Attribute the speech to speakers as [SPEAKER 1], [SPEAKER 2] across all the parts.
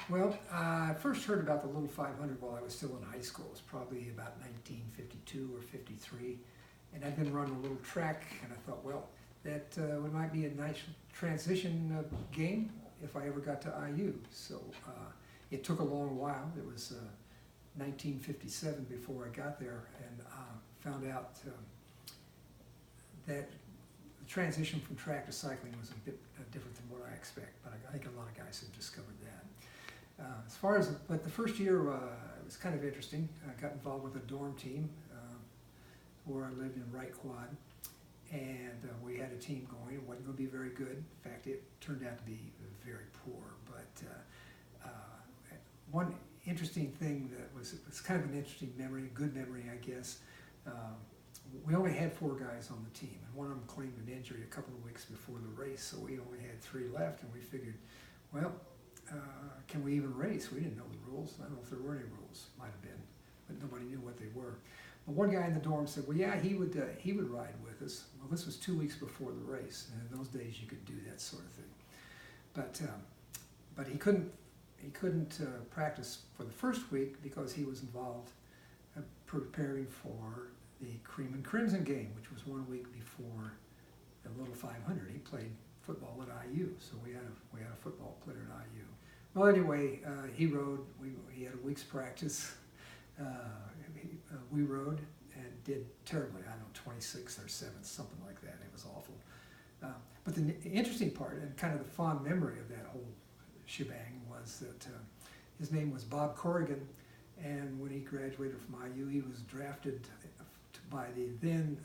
[SPEAKER 1] Well, I first heard about the Little 500 while I was still in high school. It was probably about 1952 or 53. And I'd been running a little track, and I thought, well, that might be a nice transition game if I ever got to IU. So it took a long while. It was 1957 before I got there, and found out that the transition from track to cycling was a bit different than what I expect, but I think a lot of guys have discovered that. But the first year it was kind of interesting. I got involved with a dorm team where I lived in Wright Quad, and we had a team going. It wasn't going to be very good. In fact, it turned out to be very poor. But one interesting thing that was kind of an interesting memory, a good memory, I guess. We only had 4 guys on the team, and one of them claimed an injury a couple of weeks before the race, so we only had 3 left, and we figured, well, can we even race? We didn't know the rules. I don't know if there were any rules. Might have been, but nobody knew what they were. But one guy in the dorm said, well, yeah, he would ride with us. Well, this was 2 weeks before the race, and in those days you could do that sort of thing. But he couldn't practice for the first week because he was involved preparing for the Cream and Crimson game, which was 1 week before the Little 500. He played football at IU, so we had a football player at IU. Well, anyway, he rode. He had a week's practice. We rode and did terribly. I don't know, 26th or 7th, something like that. It was awful. But the interesting part and kind of the fond memory of that whole shebang was that his name was Bob Corrigan, and when he graduated from IU, he was drafted by the then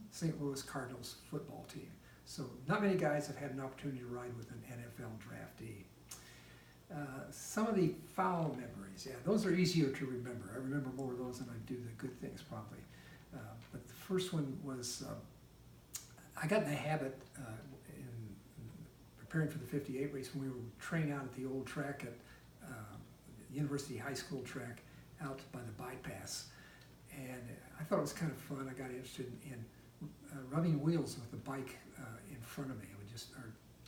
[SPEAKER 1] St. Louis Cardinals football team. So not many guys have had an opportunity to ride with an NFL draftee. Some of the foul memories, yeah, those are easier to remember. I remember more of those than I do the good things, probably. But the first one was, I got in the habit in preparing for the 58 race when we were training out at the old track at University High School track out by the bypass. And I thought it was kind of fun. I got interested in rubbing wheels with the bike in front of me. It would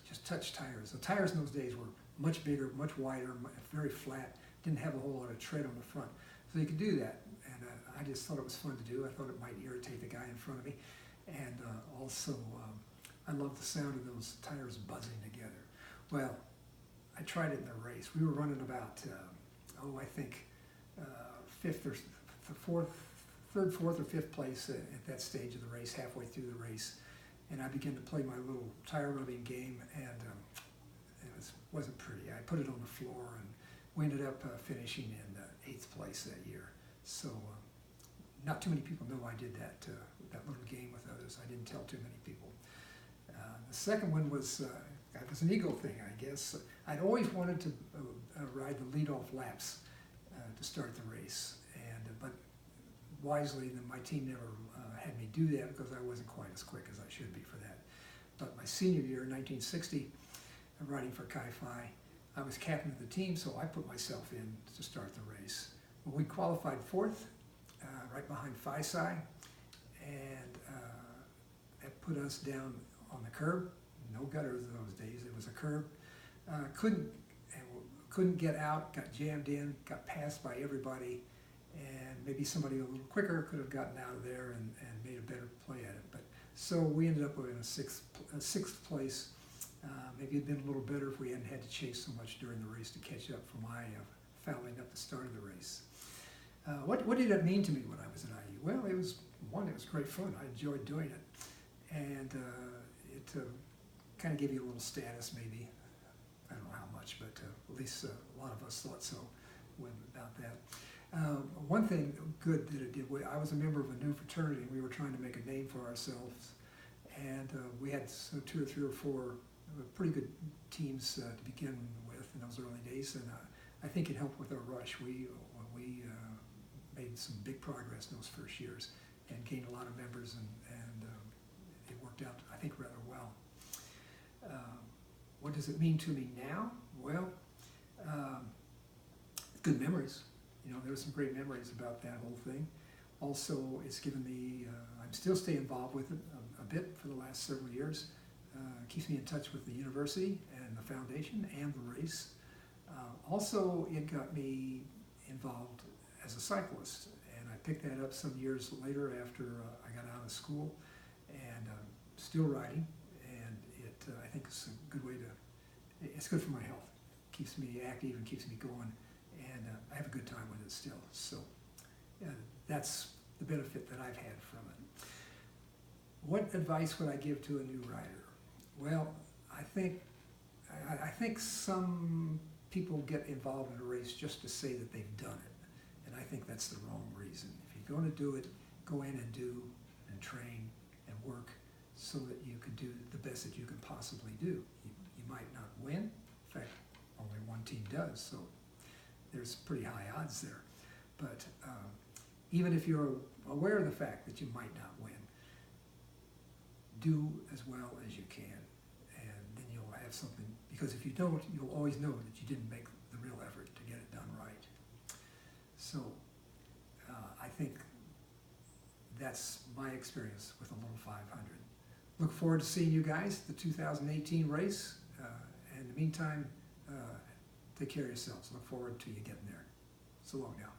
[SPEAKER 1] just touch tires. The tires in those days were much bigger, much wider, very flat, didn't have a whole lot of tread on the front. So you could do that, and I just thought it was fun to do. I thought it might irritate the guy in front of me, and also I loved the sound of those tires buzzing together. Well, I tried it in the race. We were running about, I think third, fourth, or fifth place at that stage of the race, halfway through the race, and I began to play my little tire rubbing game, and it wasn't pretty. I put it on the floor, and we ended up finishing in 8th place that year. So not too many people know I did that little game with others. I didn't tell too many people. The second one was an ego thing, I guess. I'd always wanted to ride the lead-off laps to start the race, but wisely, my team never had me do that because I wasn't quite as quick as I should be for that. But my senior year, in 1960, riding for Chi Phi, I was captain of the team, so I put myself in to start the race. Well, we qualified 4th, right behind Phi Psi, and that put us down on the curb. No gutters in those days. It was a curb. Couldn't get out. Got jammed in. Got passed by everybody, and maybe somebody a little quicker could have gotten out of there and made a better play at it. But so we ended up in a sixth place. Maybe it'd been a little better if we hadn't had to chase so much during the race to catch up for my fouling up the start of the race. What did that mean to me when I was at IU? Well, it was great fun. I enjoyed doing it, and it kind of gave you a little status, maybe. I don't know how much, but at least a lot of us thought so about that. One thing good that it did, I was a member of a new fraternity, and we were trying to make a name for ourselves, and we had 2 or 3 or 4 pretty good teams to begin with in those early days, and I think it helped with our rush. We made some big progress in those first years and gained a lot of members, and it worked out, I think, rather well. What does it mean to me now? Well, good memories. You know, there were some great memories about that whole thing. Also, it's given me, I'm still staying involved with it a bit for the last several years. Keeps me in touch with the university and the foundation and the race. Also, it got me involved as a cyclist, and I picked that up some years later after I got out of school, and still riding, and I think it's a good way to, it's good for my health. Keeps me active and keeps me going, and I have a good time with it still. So that's the benefit that I've had from it. What advice would I give to a new rider? Well, I think some people get involved in a race just to say that they've done it, and I think that's the wrong reason. If you're going to do it, go in and do and train and work so that you can do the best that you can possibly do. You might not win. In fact, only one team does, so there's pretty high odds there. But even if you're aware of the fact that you might not win, do as well as you can, and then you'll have something, because if you don't, you'll always know that you didn't make the real effort to get it done right. So I think that's my experience with a little 500. Look forward to seeing you guys at the 2018 race. In the meantime, take care of yourselves. Look forward to you getting there. So long now.